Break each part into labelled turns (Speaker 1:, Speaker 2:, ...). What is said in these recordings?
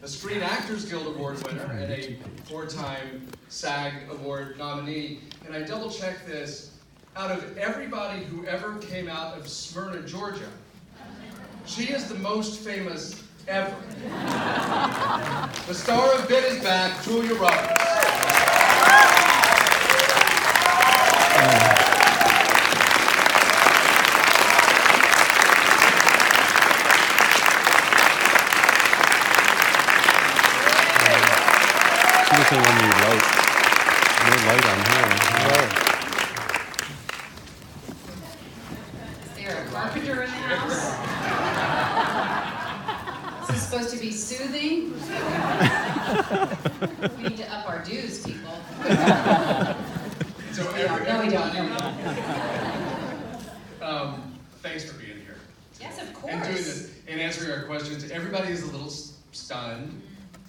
Speaker 1: a Screen Actors Guild Award winner and a 4-time SAG Award nominee. And I double-checked this. Out of everybody who ever came out of Smyrna, Georgia, she is the most famous ever. The star of Ben is back, Julia Roberts.
Speaker 2: She doesn't want any light. No light on her. No.
Speaker 3: Is there a carpenter in the house? Is this supposed to be soothing? We need to up our dues, people.
Speaker 1: So
Speaker 3: No, we don't.
Speaker 1: Thanks for being here.
Speaker 3: Yes, of course.
Speaker 1: And doing this and answering our questions. Everybody is a little stunned,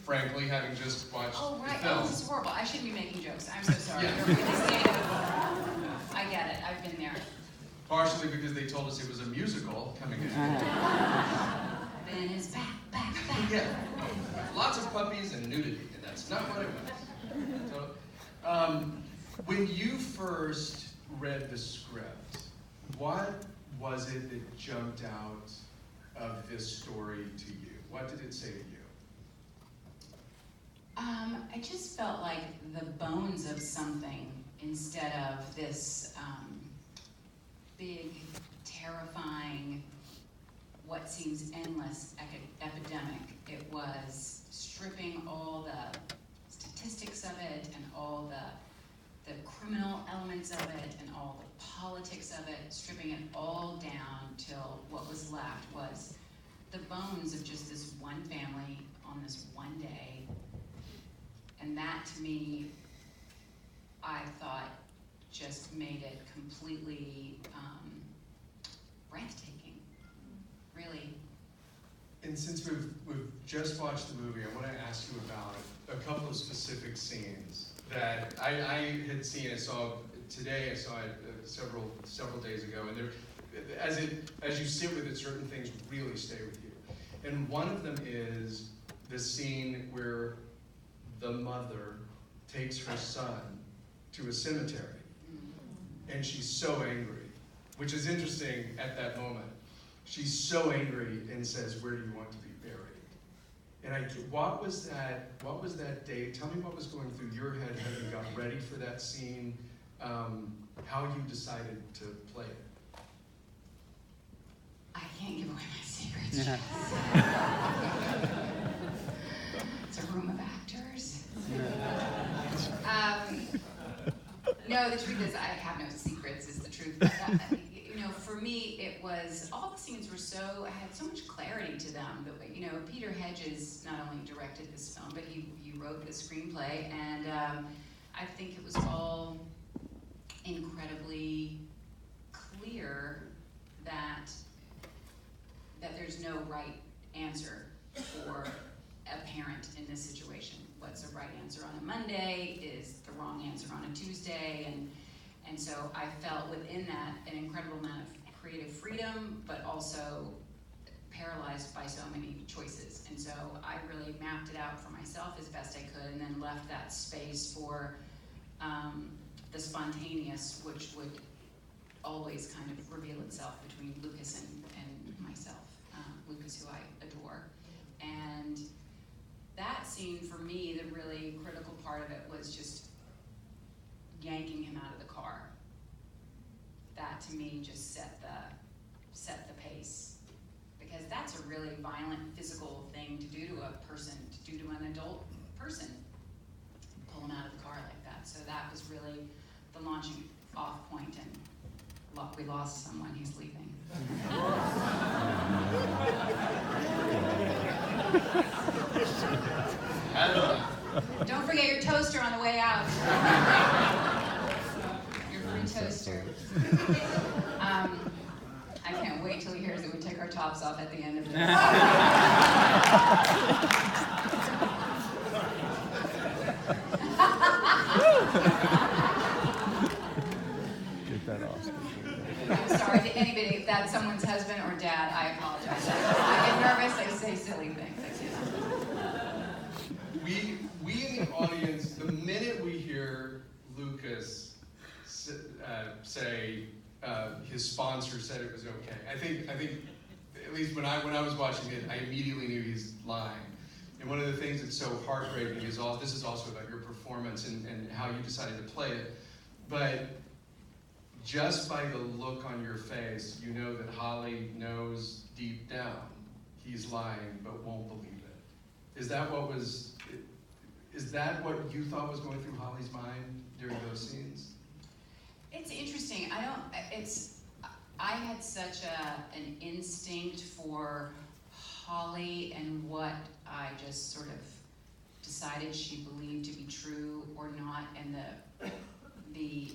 Speaker 1: frankly, having just watched
Speaker 3: Oh, right.
Speaker 1: the film.
Speaker 3: Oh, this is horrible. I shouldn't be making jokes. I'm so sorry.
Speaker 1: Yeah.
Speaker 3: You're really standing. I get it. I've been there.
Speaker 1: Partially because they told us it was a musical coming in.
Speaker 3: Ben is back.
Speaker 1: Yeah. Lots of puppies and nudity, and that's not what it was. So, when you first read the script, what was it that jumped out of this story to you? What did it say to you?
Speaker 3: I just felt like the bones of something instead of this big, terrifying, what seems endless epidemic. It was stripping all the statistics of it and all the criminal elements of it and all the politics of it, stripping it all down till what was left was the bones of just this one family on this one day. And that, to me, I thought just made it completely breathtaking, really.
Speaker 1: And since we've just watched the movie, I want to ask you about a couple of specific scenes that I had seen. I saw today. I saw it several days ago, and there, as you sit with it, certain things really stay with you. And one of them is the scene where the mother takes her son to a cemetery, and she's so angry, which is interesting at that moment. She's so angry and says, "Where do you want to be buried?" And what was that day? Tell me what was going through your head when you got ready for that scene, how you decided to play it.
Speaker 3: I can't give away my secrets. It's a room of actors. No, the truth is I have no secrets, is the truth. But, for me, it was, all the scenes were had so much clarity to them. Peter Hedges not only directed this film, but he wrote the screenplay, and I think it was all incredibly clear that there's no right answer for a parent in this situation. What's the right answer on a Monday is the wrong answer on a Tuesday, and so I felt within that an incredible amount of creative freedom, but also paralyzed by so many choices. And so I really mapped it out for myself as best I could, and then left that space for the spontaneous, which would always kind of reveal itself between Lucas and myself, Lucas, who I adore. And that scene, for me, the really critical part of it was just yanking him out of the car. That, to me, just set the pace. Because that's a really violent, physical thing to do to a person, to do to an adult person. Pull him out of the car like that. So that was really the launching off point, and we lost someone. He's leaving. Don't forget your toaster on the way out. Your free toaster. I can't wait till he hears that we take our tops off at the end of this.
Speaker 2: Get that off.
Speaker 3: I'm sorry to anybody, if that's someone's husband or dad, I apologize. I get nervous, I say silly things. I can't.
Speaker 1: say his sponsor said it was okay. I think at least when I was watching it, I immediately knew he's lying. And one of the things that's so heartbreaking is this is also about your performance and how you decided to play it. But just by the look on your face, you know that Holly knows deep down he's lying but won't believe it. Is that what you thought was going through Holly's mind during those scenes?
Speaker 3: It's interesting. I had such an instinct for Holly and what I just sort of decided she believed to be true or not, and the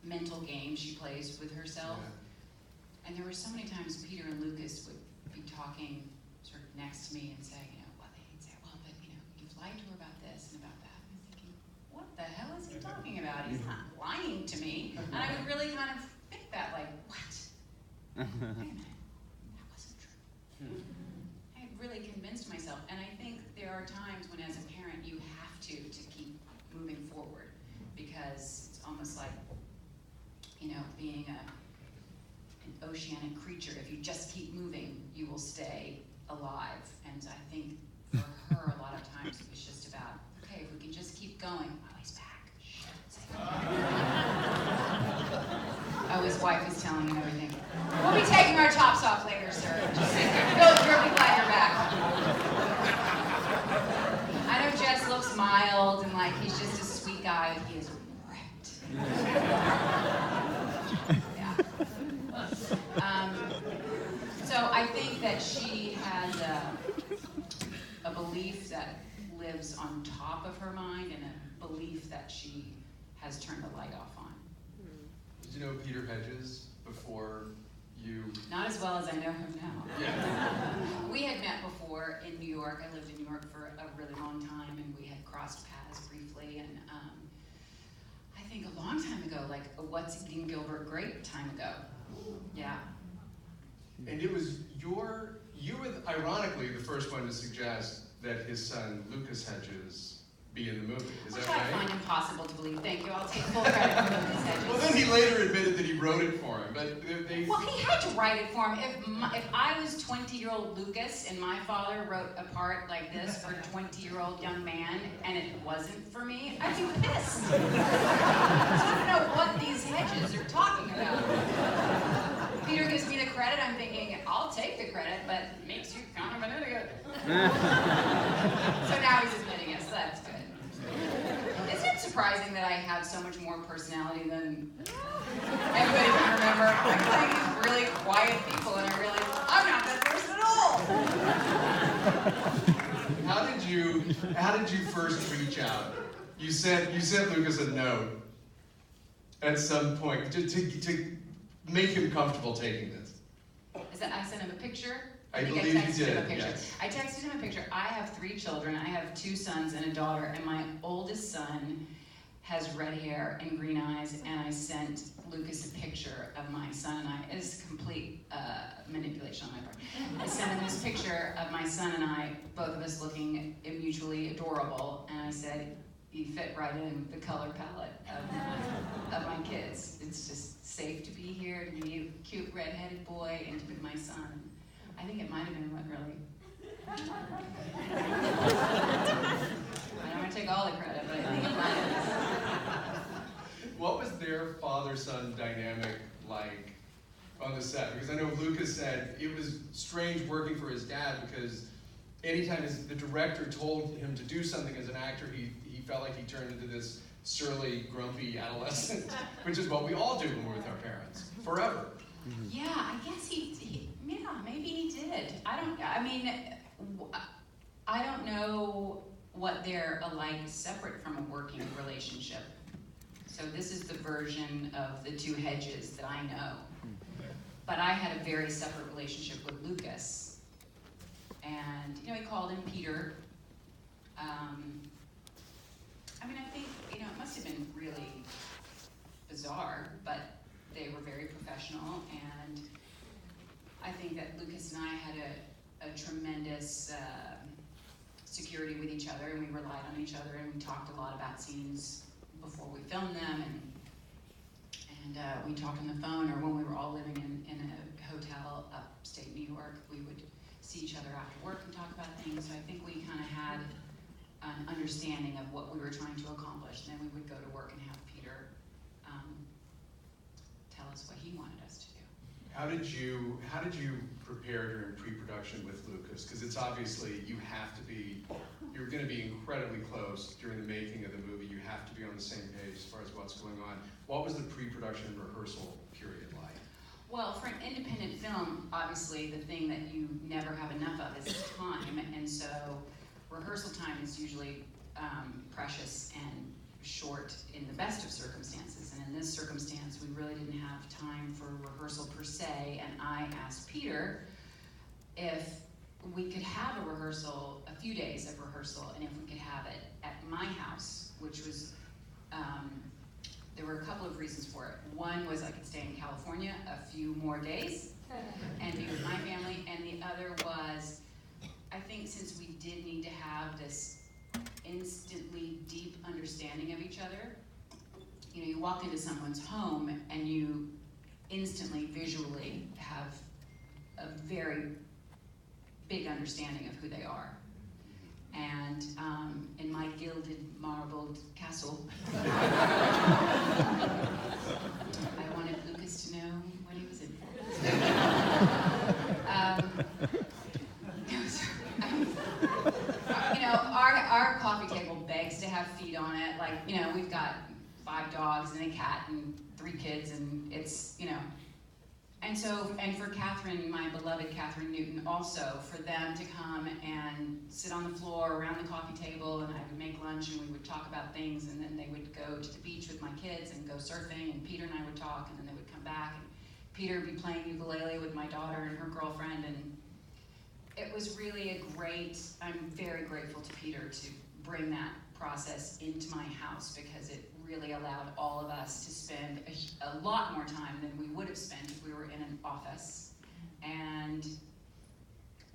Speaker 3: mental game she plays with herself. Yeah. And there were so many times Peter and Lucas would be talking sort of next to me and say, they'd say, well, but you've lied to her about this and about that. And I'm thinking, what the hell is he talking about? He's not lying to me. And I would really kind of think that, like, what? Wait a minute, that wasn't true. I had really convinced myself, and I think there are times when as a parent you have to keep moving forward, because it's almost like, being an oceanic creature. If you just keep moving, you will stay alive. And I think for her, a lot of times it was just about, okay, if we can just keep going. Oh, he's back. Oh, his wife is telling him everything. We'll be taking our tops off later, sir. Just we'll be glad you're back. I know Jess looks mild and like he's just a sweet guy, and he is wrecked. So I think that she has a belief that lives on top of her mind, and a belief that she has turned the light off on.
Speaker 1: Did you know Peter Hedges before you?
Speaker 3: Not as well as I know him now.
Speaker 1: Yeah.
Speaker 3: We had met before in New York. I lived in New York for a really long time, and we had crossed paths briefly. And I think a long time ago, like What's Eating Gilbert Grape time ago. Yeah.
Speaker 1: And it was you were ironically the first one to suggest that his son Lucas Hedges be in the movie. Is
Speaker 3: Which
Speaker 1: that right?
Speaker 3: I find impossible to believe. Thank you. I'll take full credit for Lucas Hedges.
Speaker 1: Well, then he later admitted that he wrote it for him, but they.
Speaker 3: Well, he had to write it for him. If I was 20-year-old Lucas and my father wrote a part like this for a 20-year-old young man and it wasn't for me, I'd be pissed. So I don't know what these Hedges are talking about. Peter gives me the credit. I'm thinking, I'll take the credit, but it makes you kind of an idiot. So now he's admitting it, so that's good. Isn't it surprising that I have so much more personality than everybody can remember? I'm playing these really quiet people, and I realize I'm not that person at all.
Speaker 1: How did you first reach out? You sent Lucas a note at some point to make him comfortable taking this.
Speaker 3: I sent him a picture.
Speaker 1: I
Speaker 3: think
Speaker 1: believe
Speaker 3: I texted
Speaker 1: you did,
Speaker 3: him a picture.
Speaker 1: yes.
Speaker 3: I texted him a picture. I have 3 children. I have 2 sons and a daughter, and my oldest son has red hair and green eyes, and I sent Lucas a picture of my son and I. It's complete manipulation on my part. I sent him this picture of my son and I, both of us looking mutually adorable, and I said, you fit right in the color palette of my kids. It's just safe to be here, to be a cute redheaded boy, and to be my son. I think it might have been what really. I don't want to take all the credit, but I think it might have.
Speaker 1: What was their father-son dynamic like on the set? Because I know Lucas said it was strange working for his dad because anytime the director told him to do something as an actor, he felt like he turned into this surly, grumpy adolescent, which is what we all do when we're with our parents, forever.
Speaker 3: Yeah, I guess maybe he did. I don't know what they're alike separate from a working relationship. So this is the version of the 2 Hedges that I know. But I had a very separate relationship with Lucas. And, he called him Peter. I think, it must have been really bizarre, but they were very professional, and I think that Lucas and I had a tremendous security with each other, and we relied on each other, and we talked a lot about scenes before we filmed them, And we talked on the phone, or when we were all living in a hotel upstate New York, we would see each other after work and talk about things. So I think we kind of had an understanding of what we were trying to accomplish. And then we would go to work and have Peter tell us what he wanted us to do.
Speaker 1: How did you prepare during pre-production with Lucas? Because it's obviously, you're going to be incredibly close during the making of the movie. You have to be on the same page as far as what's going on. What was the pre-production rehearsal period like?
Speaker 3: Well, for an independent film, obviously the thing that you never have enough of is time, and so rehearsal time is usually precious and short in the best of circumstances. And in this circumstance, we really didn't have time for rehearsal per se, and I asked Peter if we could have a rehearsal, a few days of rehearsal, and if we could have it at my house, which was, there were a couple of reasons for it. One was I could stay in California a few more days and be with my family, and the other was, I think since we did need to have this instantly deep understanding of each other, you know, you walk into someone's home and you instantly, visually have a very big understanding of who they are. And in my gilded, marbled castle, I wanted Lucas to know what he was in for. You know, our coffee table begs to have feet on it. Like, you know, we've got 5 dogs and a cat and 3 kids, and it's, you know. And so, and for Catherine, my beloved Catherine Newton, also, for them to come and sit on the floor around the coffee table, and I would make lunch and we would talk about things, and then they would go to the beach with my kids and go surfing, and Peter and I would talk, and then they would come back, and Peter would be playing ukulele with my daughter and her girlfriend, and it was really a great, I'm very grateful to Peter to bring that process into my house, because it really allowed all of us to spend a lot more time than we would have spent if we were in an office. And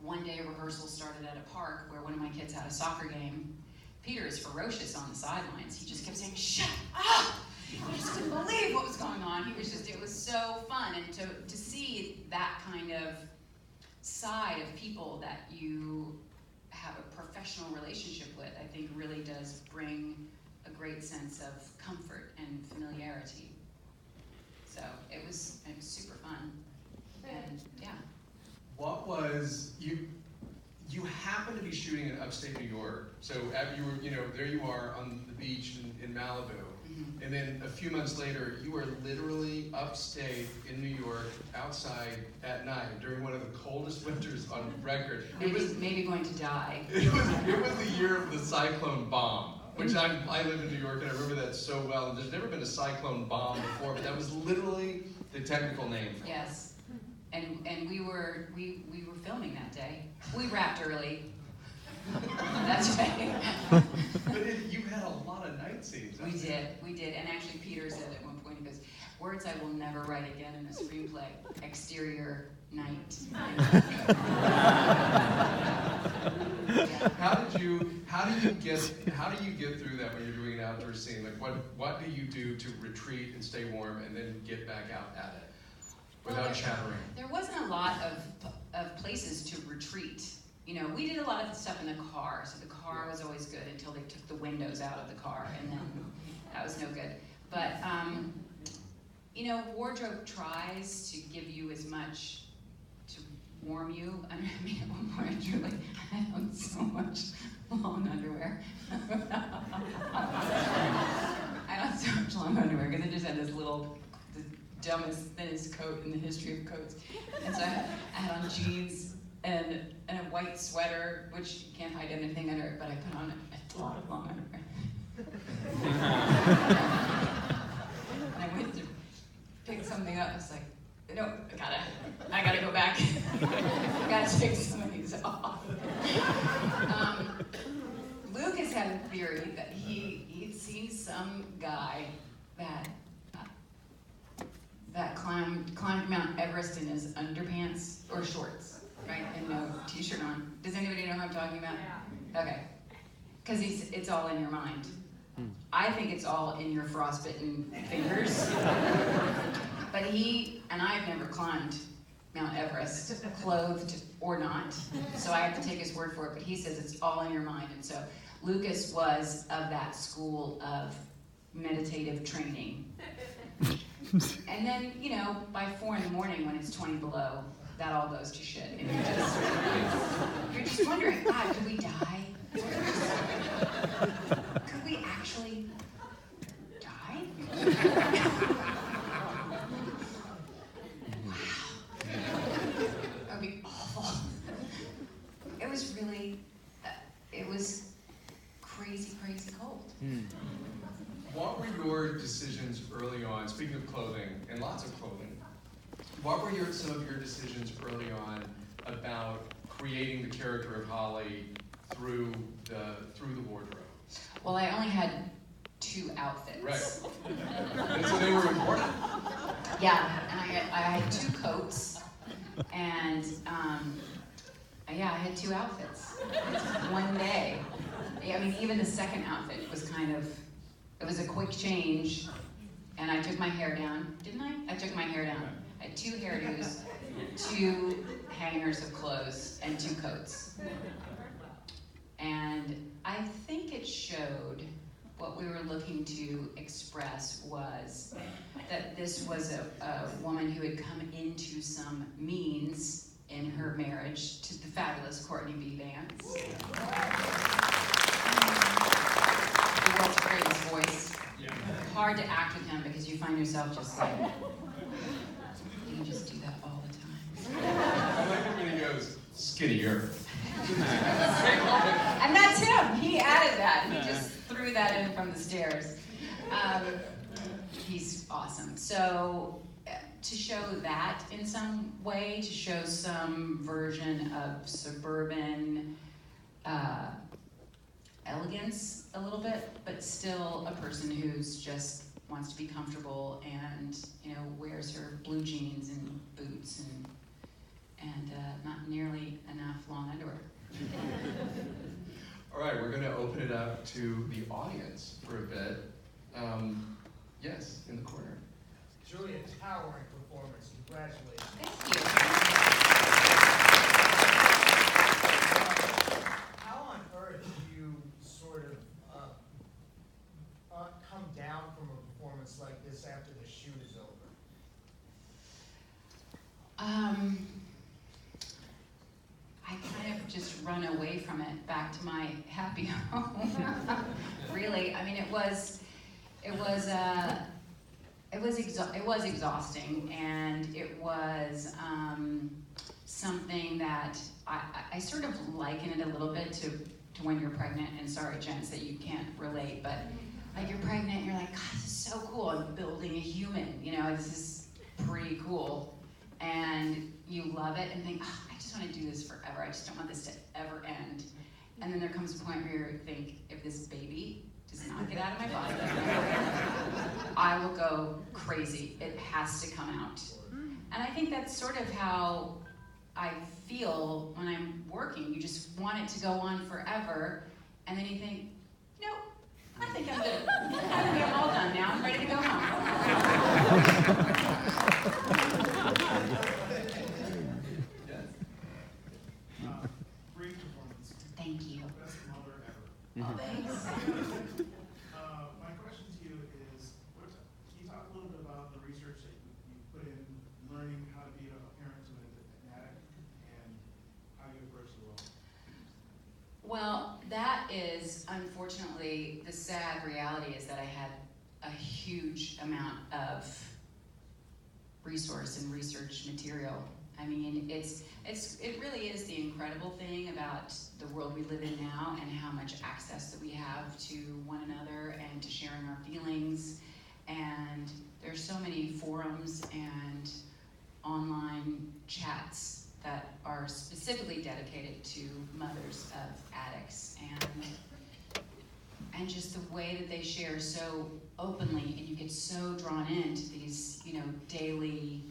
Speaker 3: one day a rehearsal started at a park where one of my kids had a soccer game. Peter is ferocious on the sidelines. He just kept saying, "Shut up!" I just couldn't believe what was going on. It was so fun. And to see that kind of side of people that you have a professional relationship with, I think really does bring a great sense of comfort and familiarity. So it was super fun, and yeah.
Speaker 1: What was, you happened to be shooting in upstate New York, so you were, you know, there you are on the beach in Malibu, and then a few months later, you were literally upstate in New York, outside at night, during one of the coldest winters on record.
Speaker 3: Maybe going to die.
Speaker 1: It was the year of the cyclone bomb, which I live in New York, and I remember that so well. And there's never been a cyclone bomb before, but that was literally the technical name for it.
Speaker 3: Yes, and we were filming that day. We wrapped early. That's right.
Speaker 1: But you had a lot of night scenes.
Speaker 3: We did, and actually Peter said at one point, he goes, "Words I will never write again in a screenplay. Exterior night." How do you get through that when you're doing an outdoor scene? Like what do you do to retreat and stay warm and then get back out at it without chattering? There wasn't a lot of places to retreat. You know, we did a lot of stuff in the car, so the car was always good until they took the windows out of the car, and then that was no good. But, you know, wardrobe tries to give you as much to warm you. I mean, at one point, truly, I had so much long underwear. I had so much long underwear, because I just had this little, the dumbest, thinnest coat in the history of coats. And so I had on jeans, and a white sweater, which you can't hide anything under it, but I put on a lot of long underwear. And I went to pick something up. I was like, no, I gotta go back. I gotta take some of these off. Lucas had a theory that he'd seen some guy that climbed Mount Everest in his underpants or shorts. Right, and no t-shirt on. Does anybody know who I'm talking about? Yeah. Okay, because it's all in your mind. I think it's all in your frostbitten fingers. But he, and I've never climbed Mount Everest, clothed or not, so I have to take his word for it, but he says it's all in your mind. And so Lucas was of that school of meditative training. And then, you know, by 4 in the morning when it's 20 below, that all goes to shit. And you're just wondering, God, could we die? Could we actually die? Wow. That would be awful. It was really, it was crazy, crazy cold.
Speaker 1: What were your decisions early on, speaking of clothing, and lots of clothing, what were some of your decisions early on about creating the character of Holly through the wardrobe?
Speaker 3: Well, I only had 2 outfits.
Speaker 1: Right. And so they were important.
Speaker 3: Yeah, and I had 2 coats, and yeah, I had 2 outfits. It's one day. I mean, even the second outfit was kind of, it was a quick change, and I took my hair down. Didn't I? I took my hair down. I had 2 hairdos, 2 hangers of clothes, and 2 coats. And I think it showed what we were looking to express was that this was a woman who had come into some means in her marriage to the fabulous Courtney B. Vance. The world's greatest voice.
Speaker 1: Yeah.
Speaker 3: Hard to act with him because you find yourself just like, you can just do that all the time.
Speaker 1: I like it when he goes, skinnier.
Speaker 3: And that's him. He added that. He just threw that in from the stairs. He's awesome. So to show that in some way, to show some version of suburban elegance a little bit, but still a person who's just wants to be comfortable and, you know, wears her blue jeans and boots and not nearly enough long underwear.
Speaker 1: All right, we're going to open it up to the audience for a bit. Yes, in the corner.
Speaker 4: Truly a towering performance. Congratulations.
Speaker 3: Thank you.
Speaker 4: How on earth do you sort of come down from a performance like this after the shoot is over?
Speaker 3: I kind of just run away from it, back to my happy home. Really, I mean, it was exhausting, and it was something that I sort of liken it a little bit to when you're pregnant. And sorry, gents, that you can't relate, but like you're pregnant, and you're like, God, this is so cool. I'm building a human. You know, this is pretty cool, and you love it, and think, oh, I just want to do this forever. I just don't want this to ever end. And then there comes a point where you think, if this baby does not get out of my body, I will go crazy. It has to come out. And I think that's sort of how I feel when I'm working. You just want it to go on forever, and then you think, nope, I think I'm good. I think I'm all done now. I'm ready to go home.
Speaker 5: Great performance.
Speaker 3: Thank you.
Speaker 5: Best mother ever.
Speaker 3: Oh, thanks.
Speaker 5: My question to you is, can you talk a little bit about the research that you put in learning how to be a parent to an addict and how you approach the role?
Speaker 3: Well, that is, unfortunately, the sad reality is that I had a huge amount of resource and research material. I mean, it really is the incredible thing about the world we live in now and how much access that we have to one another and to sharing our feelings. And there's so many forums and online chats that are specifically dedicated to mothers of addicts, and just the way that they share so openly, and you get so drawn into these, you know, daily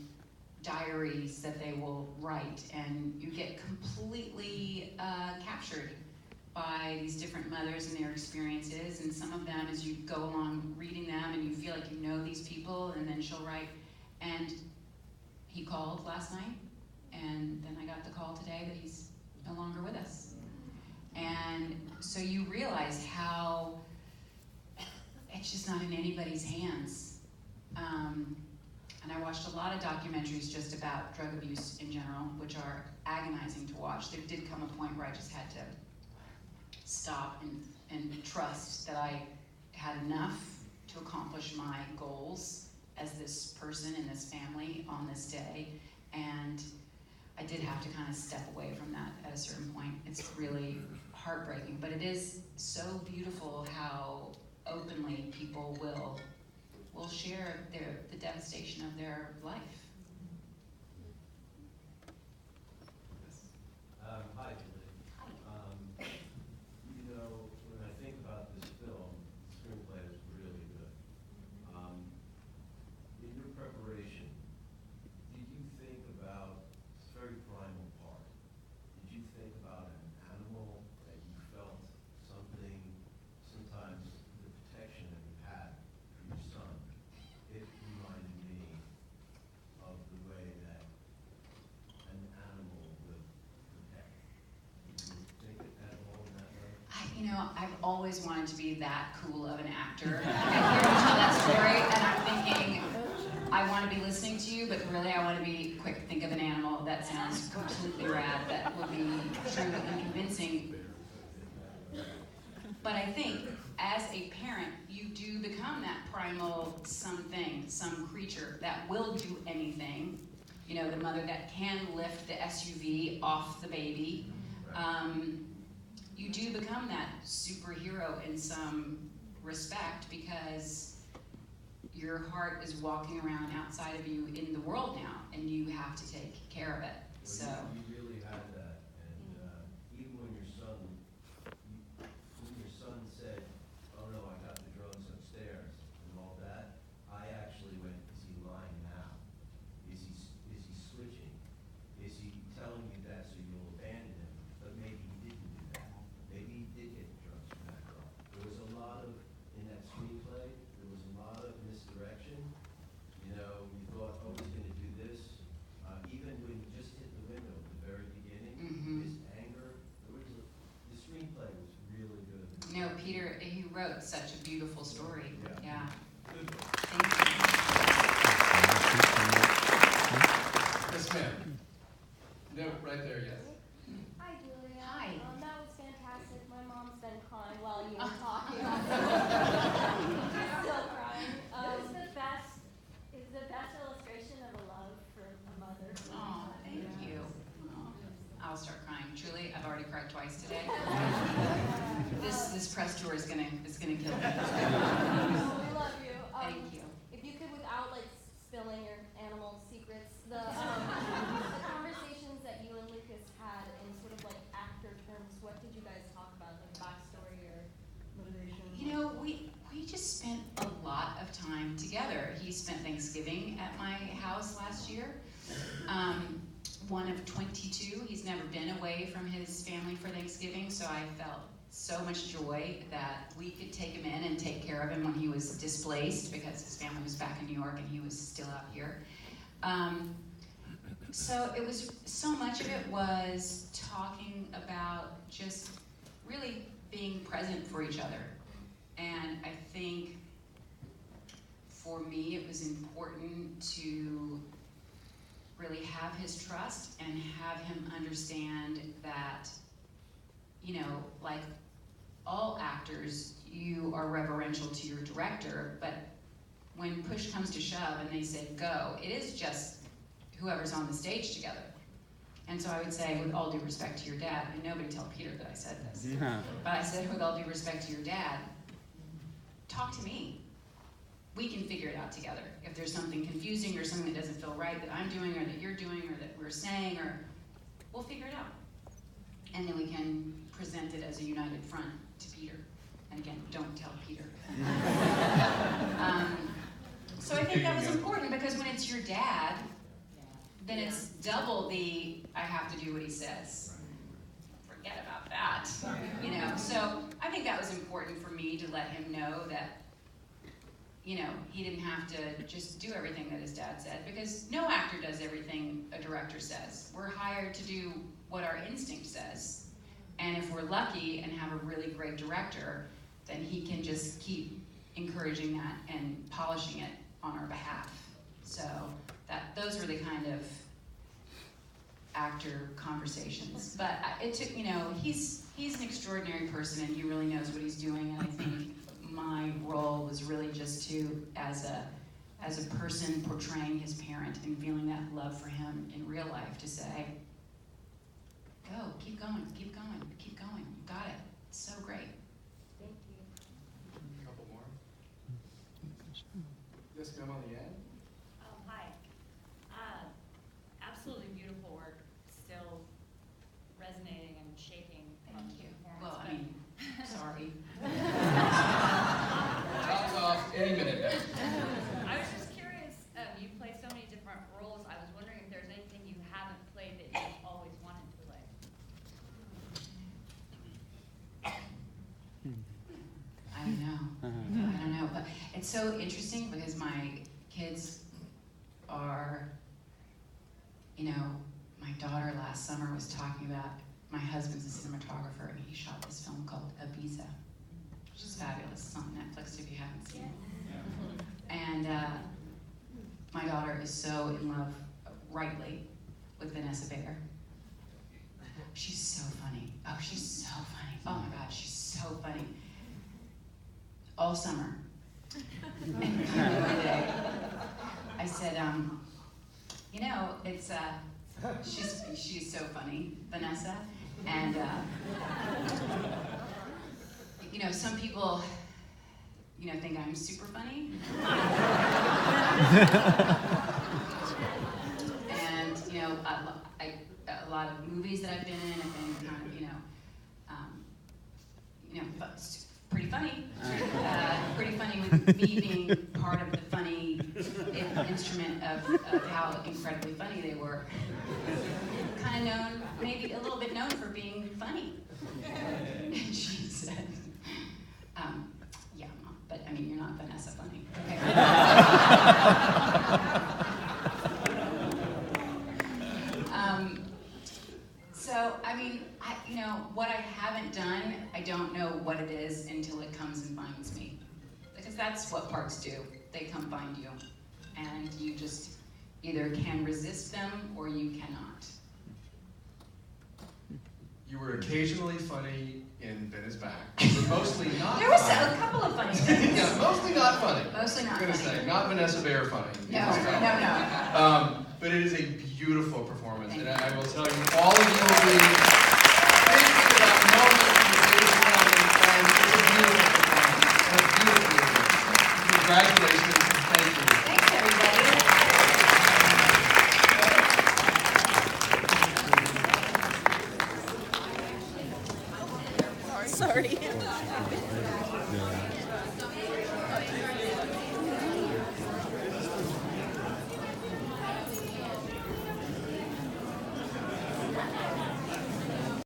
Speaker 3: diaries that they will write, and you get completely captured by these different mothers and their experiences, and some of them, as you go along reading them and you feel like you know these people, and then she'll write, and he called last night, and then I got the call today that he's no longer with us. And so you realize how it's just not in anybody's hands. And I watched a lot of documentaries just about drug abuse in general, which are agonizing to watch. There did come a point where I just had to stop and trust that I had enough to accomplish my goals as this person in this family on this day. And I did have to kind of step away from that at a certain point. It's really heartbreaking, but it is so beautiful how openly people will share the devastation of their life.
Speaker 6: Hi, Julie. You know, when I think about this film, the screenplay is really good. In your preparation, did you think about this very primal part? Did you think about an animal that you felt something, sometimes the protection that you had for your son? It reminded me of the way that an animal would protect. Did you think it at all in that way?
Speaker 3: I've always wanted to be that cool of an actor. I hear you tell that story, and I'm thinking, I want to be listening to you, but really I want to be quick. Think of an animal that sounds completely rad, that would be true and convincing. But I think as a parent, you do become that primal something, some creature that will do anything. You know, the mother that can lift the SUV off the baby. You do become that superhero in some respect because your heart is walking around outside of you in the world now, and you have to take care of it. So
Speaker 6: You really had that, and even when your son said, "Oh no, I got the drugs upstairs," and all that, I actually went, "Is he lying now? Is he switching? Is he telling you that so you'll abandon him?" But maybe he didn't do that. Maybe he did get drugs from that girl. There was a lot of, in that screenplay, there was a lot of misdirection. You know, you thought, "Oh, he's going to do this." Even when he just hit the window at the very beginning, his anger, the screenplay was really good.
Speaker 3: no, Peter, he wrote such a beautiful story. Yeah.
Speaker 6: Good.
Speaker 3: Thank you.
Speaker 1: Yes, ma'am. No, right there, yes.
Speaker 7: Hi, Julia.
Speaker 3: Hi.
Speaker 7: That was fantastic. My mom's been crying while you were talking. Still crying. It was the best illustration of a love for a mother.
Speaker 3: Oh, thank you. Oh, I'll start crying. Truly, I've already cried twice today. This press tour is gonna kill me.
Speaker 7: We love you.
Speaker 3: Thank you.
Speaker 7: If you could, without spilling your animal secrets, the conversations that you and Lucas had in sort of actor terms, what did you guys talk about? Backstory or motivation?
Speaker 3: You know, we just spent a lot of time together. He spent Thanksgiving at my house last year. One of 22. He's never been away from his family for Thanksgiving, so I felt so much joy that we could take him in and take care of him when he was displaced because his family was back in New York and he was still out here. So it was, so much of it was talking about just really being present for each other. And I think for me it was important to really have his trust and have him understand that, you know, like all actors, you are reverential to your director, but when push comes to shove and they say go, it is just whoever's on the stage together. And so I would say, with all due respect to your dad, and nobody tell Peter that I said this, but I said, with all due respect to your dad, talk to me. We can figure it out together. If there's something confusing or something that doesn't feel right that I'm doing or that you're doing or that we're saying, or we'll figure it out. And then we can present it as a united front to Peter. And again, don't tell Peter. So I think that was important because when it's your dad, then it's double the, I have to do what he says. forget about that. You know, so I think that was important for me to let him know that, you know, he didn't have to just do everything that his dad said, because no actor does everything a director says. We're hired to do what our instinct says. And if we're lucky and have a really great director, then he can just keep encouraging that and polishing it on our behalf. So those were the kind of actor conversations. But it took, you know, he's an extraordinary person, and he really knows what he's doing. And I think my role was really just to, as a person portraying his parent and feeling that love for him in real life, to say, go, keep going, keep going, keep going. You got it. It's so great.
Speaker 7: Thank you.
Speaker 1: A couple more. Yes, ma'am, on the end.
Speaker 8: Hi. Absolutely beautiful work, still resonating and shaking from
Speaker 3: Thank you.
Speaker 8: the performance.
Speaker 3: Well, I mean, sorry.
Speaker 1: Top's off any minute now.
Speaker 8: I was just curious, you play so many different roles. I was wondering if there's anything you haven't played that you've always wanted to play.
Speaker 3: I don't know, but it's so interesting because my kids are, you know, my daughter last summer was talking about, my husband's a cinematographer, and he shot this film called Ibiza, which is fabulous. It's on Netflix if you haven't seen it. And my daughter is so in love, rightly, with Vanessa Bayer. She's so funny. Oh, she's so funny. Oh my God, she's so funny. All summer. And one day, I said, you know, it's, she's so funny, Vanessa. And, you know, some people, you know, think I'm super funny. And, you know, a lot of movies that I've been in have been kind of, pretty funny. Pretty funny with me being part of the funny instrument of how incredibly funny they were. Kind of known, maybe a little bit known for being funny. And she said, yeah, Mom, but I mean, you're not Vanessa funny. So, I mean, you know, what I haven't done, I don't know what it is until it comes and finds me. Because that's what parts do. They come find you. And you just either can resist them or you cannot.
Speaker 1: You were occasionally funny in Ben is Back, but mostly not
Speaker 3: There was
Speaker 1: funny.
Speaker 3: a couple of funny things.
Speaker 1: Yeah, mostly not funny.
Speaker 3: Mostly not
Speaker 1: I'm gonna
Speaker 3: funny.
Speaker 1: say, not Vanessa Bayer funny.
Speaker 3: No.
Speaker 1: But it is a beautiful performance, and I will tell you, all of you will be